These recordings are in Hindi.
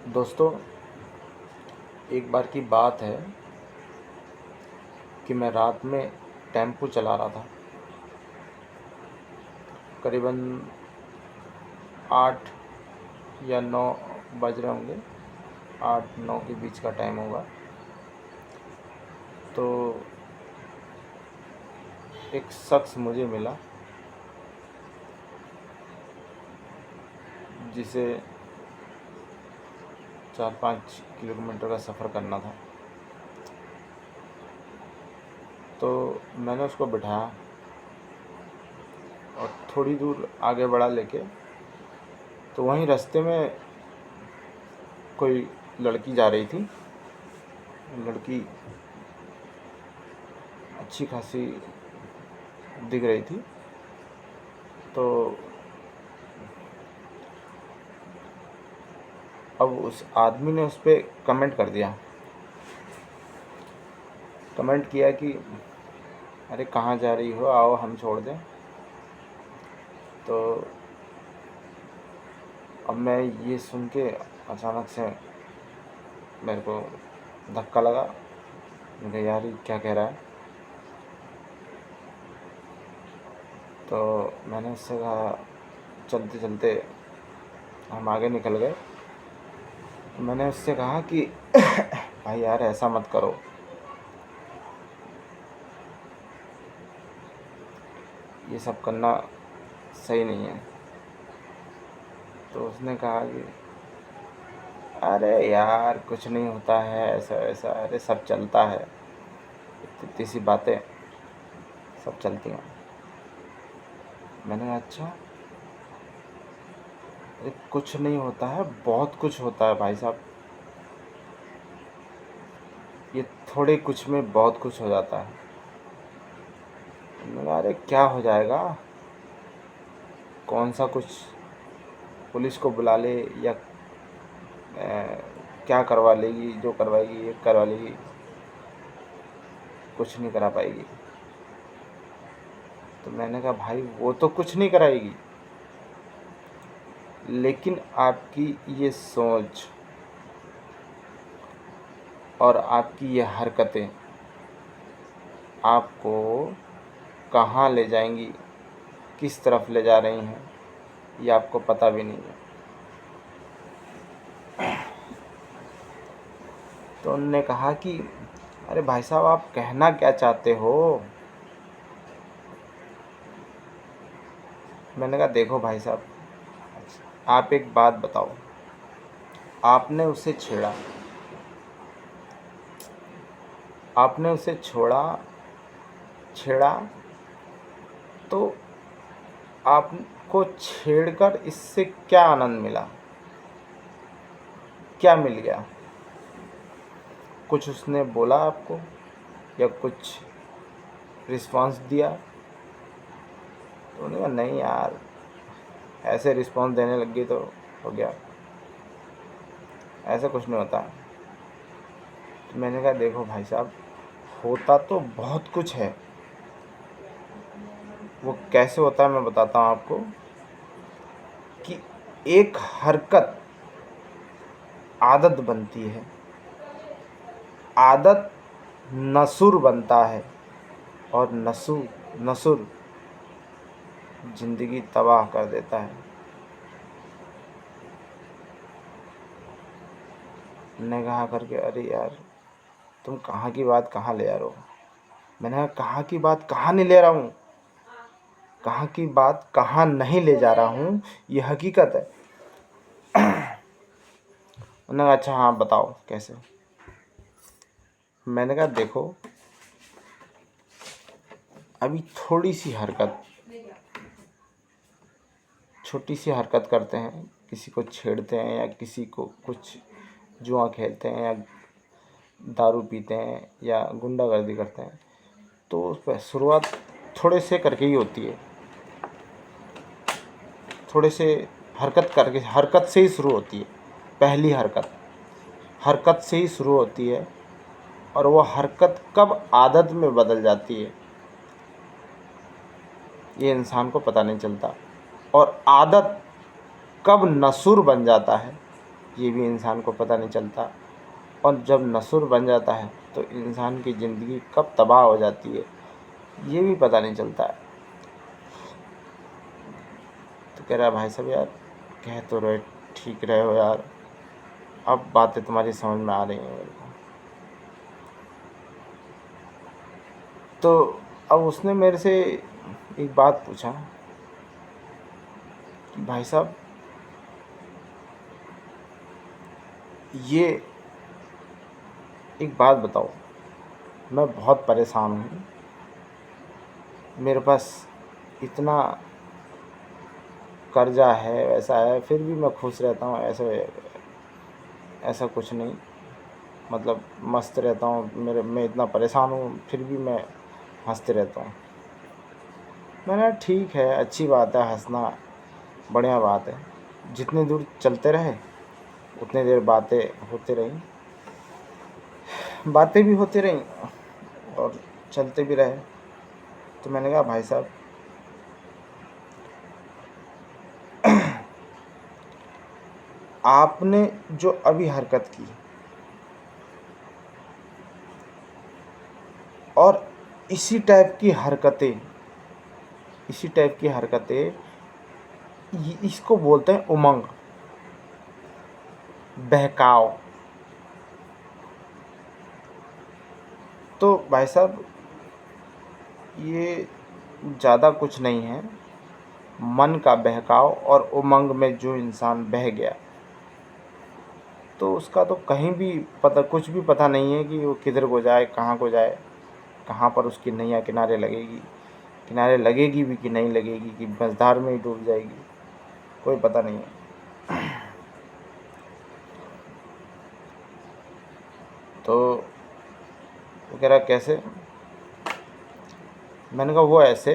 दोस्तों, एक बार की बात है कि मैं रात में टेम्पो चला रहा था। करीबन 8 या 9 बज रहे होंगे, 8-9 के बीच का टाइम होगा। तो एक शख्स मुझे मिला जिसे 4-5 किलोमीटर का सफ़र करना था। तो मैंने उसको बिठाया और थोड़ी दूर आगे बढ़ा लेके, तो वहीं रास्ते में कोई लड़की जा रही थी। लड़की अच्छी खासी दिख रही थी। तो अब उस आदमी ने उस पर कमेंट कर दिया। कमेंट किया कि अरे कहाँ जा रही हो, आओ हम छोड़ दें। तो अब मैं ये सुन के अचानक से मेरे को धक्का लगा। मैं कहा यार ये क्या कह रहा है। तो मैंने उससे कहा, चलते चलते हम आगे निकल गए। मैंने उससे कहा कि भाई यार ऐसा मत करो, ये सब करना सही नहीं है। तो उसने कहा कि अरे यार कुछ नहीं होता है, ऐसा ऐसा, अरे सब चलता है, इतनी सी बातें सब चलती हैं। मैंने कहा अच्छा, अरे कुछ नहीं होता है, बहुत कुछ होता है भाई साहब। ये थोड़े कुछ में बहुत कुछ हो जाता है। मैंने कहा अरे क्या हो जाएगा, कौन सा कुछ पुलिस को बुला ले या क्या करवा लेगी, जो करवाएगी ये करवा लेगी, कुछ नहीं करा पाएगी। तो मैंने कहा भाई वो तो कुछ नहीं कराएगी, लेकिन आपकी ये सोच और आपकी ये हरकतें आपको कहाँ ले जाएंगी, किस तरफ ले जा रही हैं, ये आपको पता भी नहीं है। तो उन्होंने कहा कि अरे भाई साहब आप कहना क्या चाहते हो। मैंने कहा देखो भाई साहब, आप एक बात बताओ, आपने उसे छेड़ा, आपने उसे छेड़ा, तो आपको छेड़कर इससे क्या आनंद मिला, क्या मिल गया? कुछ उसने बोला आपको या कुछ रिस्पांस दिया? तो उन्होंने कहा नहीं यार, ऐसे रिस्पांस देने लग गई तो हो गया, ऐसा कुछ नहीं होता। तो मैंने कहा देखो भाई साहब, होता तो बहुत कुछ है। वो कैसे होता है मैं बताता हूँ आपको। कि एक हरकत आदत बनती है, आदत नसूर बनता है, और नसूर ज़िंदगी तबाह कर देता है। ने कहा करके अरे यार तुम कहाँ की बात कहाँ ले आ रहे हो। मैंने कहा कहाँ की बात कहाँ नहीं ले रहा हूँ, कहाँ की बात कहाँ नहीं ले जा रहा हूँ, ये हकीकत है। उन्होंने कहा अच्छा हाँ बताओ कैसे। मैंने कहा देखो, अभी छोटी सी हरकत करते हैं, किसी को छेड़ते हैं या किसी को कुछ जुआ खेलते हैं या दारू पीते हैं या गुंडागर्दी करते हैं, तो उस पर शुरुआत थोड़े से करके ही होती है। थोड़े से हरकत से ही शुरू होती है। पहली हरकत से ही शुरू होती है, और वो हरकत कब आदत में बदल जाती है ये इंसान को पता नहीं चलता। और आदत कब नसूर बन जाता है ये भी इंसान को पता नहीं चलता। और जब नसूर बन जाता है तो इंसान की ज़िंदगी कब तबाह हो जाती है ये भी पता नहीं चलता है। तो कह रहा है भाई साहब यार कह तो रहे ठीक रहे हो यार, अब बातें तुम्हारी समझ में आ रही हैं मेरे को। तो अब उसने मेरे से एक बात पूछा कि भाई साहब ये एक बात बताओ, मैं बहुत परेशान हूँ, मेरे पास इतना कर्जा है, वैसा है, फिर भी मैं खुश रहता हूँ। ऐसे ऐसा कुछ नहीं, मतलब मस्त रहता हूँ। मैं इतना परेशान हूँ फिर भी मैं हंसते रहता हूँ। मैंने कहा ठीक है, अच्छी बात है, हंसना बढ़िया बात है। जितनी दूर चलते रहे उतनी देर बातें होती रहीं, बातें भी होती रहीं और चलते भी रहे। तो मैंने कहा भाई साहब आपने जो अभी हरकत की और इसी टाइप की हरकतें इसको बोलते हैं उमंग, बहकाव। तो भाई साहब ये ज़्यादा कुछ नहीं है, मन का बहकाव और उमंग में जो इंसान बह गया तो उसका तो कहीं भी पता, कुछ भी पता नहीं है कि वो किधर को जाए, कहाँ को जाए, कहाँ पर उसकी नैया किनारे लगेगी, किनारे लगेगी भी कि नहीं लगेगी, कि मझधार में ही डूब जाएगी, कोई पता नहीं है। तो वो कह रहा कैसे? मैंने कहा वो ऐसे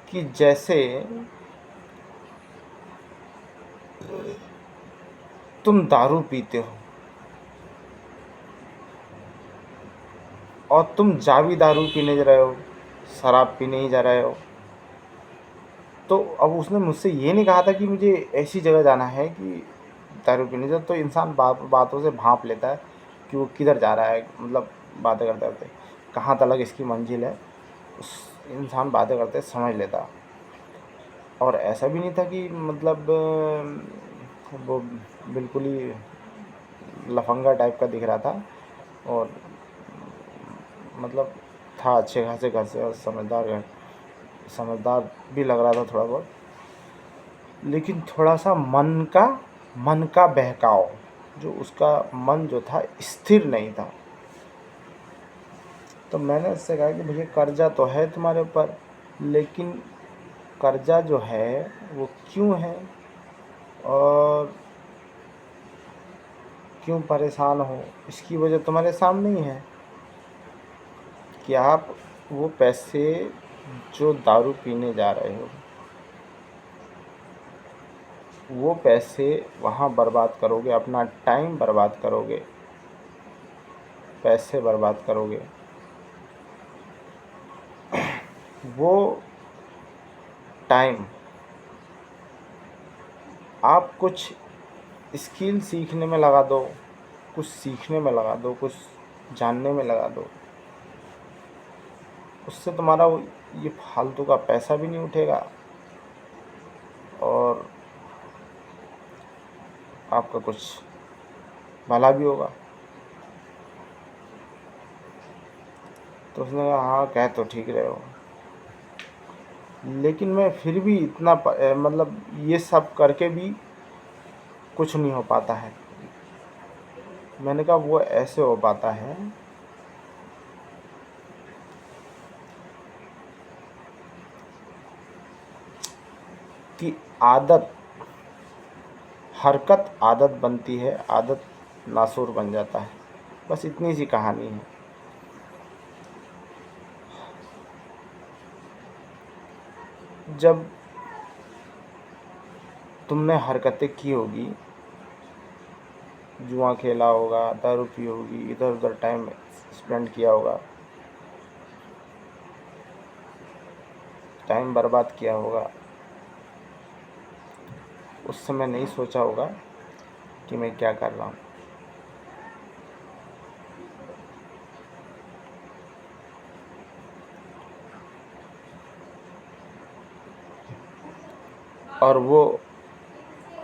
कि जैसे तुम दारू पीते हो और तुम जावी दारू पीने जा रहे हो, शराब पीने ही जा रहे हो। तो अब उसने मुझसे ये नहीं कहा था कि मुझे ऐसी जगह जाना है कि दारू पीने जा, तो इंसान बातों से भांप लेता है कि वो किधर जा रहा है, मतलब बातें करते करते कहाँ तक इसकी मंजिल है, उस इंसान बातें करते समझ लेता। और ऐसा भी नहीं था कि मतलब वो बिल्कुल ही लफंगा टाइप का दिख रहा था, और मतलब था अच्छे खासे घर से और समझदार भी लग रहा था थोड़ा बहुत, लेकिन थोड़ा सा मन का बहकाव, जो उसका मन जो था स्थिर नहीं था। तो मैंने उससे कहा कि मुझे कर्जा तो है तुम्हारे ऊपर, लेकिन कर्जा जो है वो क्यों है और क्यों परेशान हो, इसकी वजह तुम्हारे सामने ही है कि आप वो पैसे जो दारू पीने जा रहे हो वो पैसे वहाँ बर्बाद करोगे, अपना टाइम बर्बाद करोगे, पैसे बर्बाद करोगे। वो टाइम आप कुछ स्किल सीखने में लगा दो, कुछ सीखने में लगा दो, कुछ जानने में लगा दो, उससे तुम्हारा ये फालतू का पैसा भी नहीं उठेगा और आपका कुछ भला भी होगा। तो उसने कहा हाँ कह तो ठीक रहे हो, लेकिन मैं फिर भी इतना मतलब ये सब करके भी कुछ नहीं हो पाता है। मैंने कहा वो ऐसे हो पाता है कि हरकत आदत बनती है, आदत नासूर बन जाता है। बस इतनी सी कहानी है। जब तुमने हरकतें की होगी, जुआ खेला होगा, दारू पी होगी, इधर उधर टाइम स्पेंड किया होगा, टाइम बर्बाद किया होगा, उस समय नहीं सोचा होगा कि मैं क्या कर रहा हूँ। और वो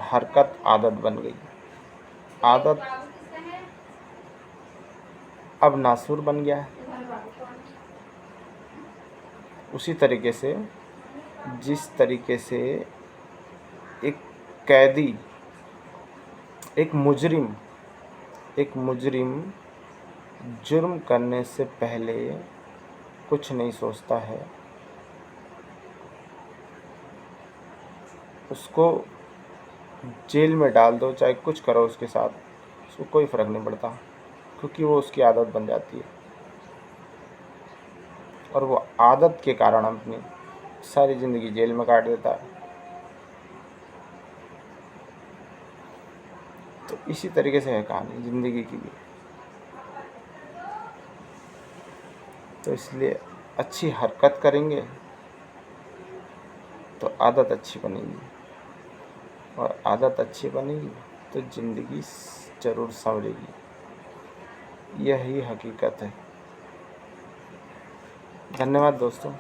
हरकत आदत बन गई। आदत अब नासूर बन गया है। उसी तरीके से जिस तरीके से एक कैदी, एक मुजरिम जुर्म करने से पहले कुछ नहीं सोचता है, उसको जेल में डाल दो, चाहे कुछ करो उसके साथ, उसको कोई फ़र्क नहीं पड़ता, क्योंकि वो उसकी आदत बन जाती है और वो आदत के कारण अपनी सारी ज़िंदगी जेल में काट देता है। तो इसी तरीके से है कहानी ज़िंदगी की भी। तो इसलिए अच्छी हरकत करेंगे तो आदत अच्छी बनेगी, और आदत अच्छी बनेगी तो ज़िंदगी ज़रूर संवरेगी। यही हकीकत है। धन्यवाद दोस्तों।